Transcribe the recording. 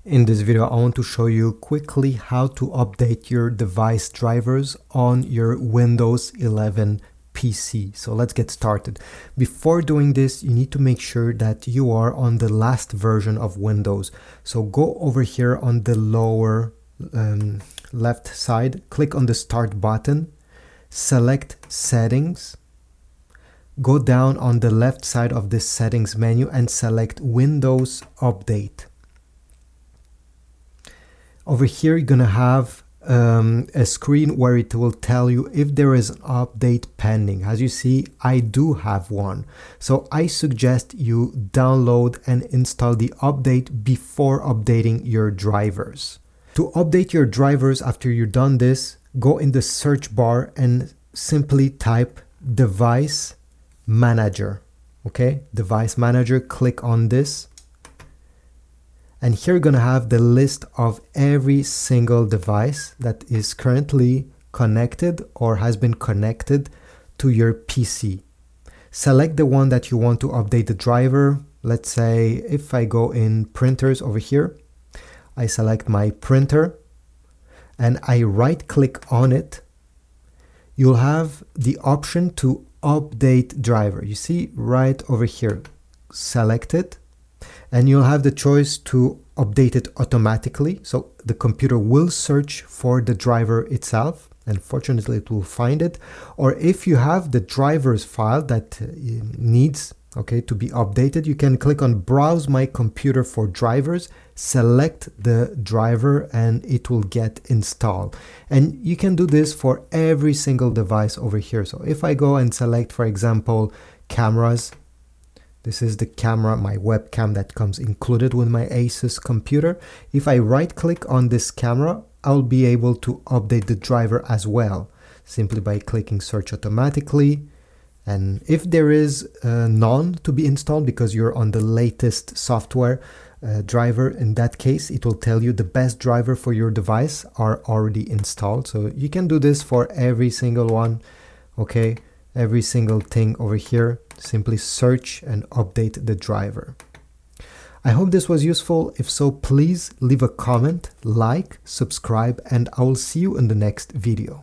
In this video, I want to show you quickly how to update your device drivers on your Windows 11 PC. So let's get started. Before doing this, you need to make sure that you are on the last version of Windows. So go over here on the lower left side, click on the Start button, select Settings, go down on the left side of this Settings menu and select Windows Update. Over here, you're gonna have a screen where it will tell you if there is an update pending. As you see, I do have one. So I suggest you download and install the update before updating your drivers. To update your drivers after you've done this, go in the search bar and simply type Device Manager. Okay, Device Manager, click on this. And here you're going to have the list of every single device that is currently connected or has been connected to your PC. Select the one that you want to update the driver. Let's say if I go in printers over here, I select my printer and I right click on it. You'll have the option to update driver. You see right over here, select it. And you'll have the choice to update it automatically. So the computer will search for the driver itself, and fortunately it will find it. Or if you have the driver's file that needs to be updated, you can click on Browse My Computer for Drivers, select the driver, and it will get installed. And you can do this for every single device over here. So if I go and select, for example, cameras, this is the camera, my webcam that comes included with my Asus computer. If I right click on this camera, I'll be able to update the driver as well, simply by clicking search automatically. And if there is none to be installed because you're on the latest software driver, in that case, it will tell you the best driver for your device are already installed. So you can do this for every single one, okay? Every single thing over here, simply search and update the driver. I hope this was useful. If so, please leave a comment, like, subscribe, and I will see you in the next video.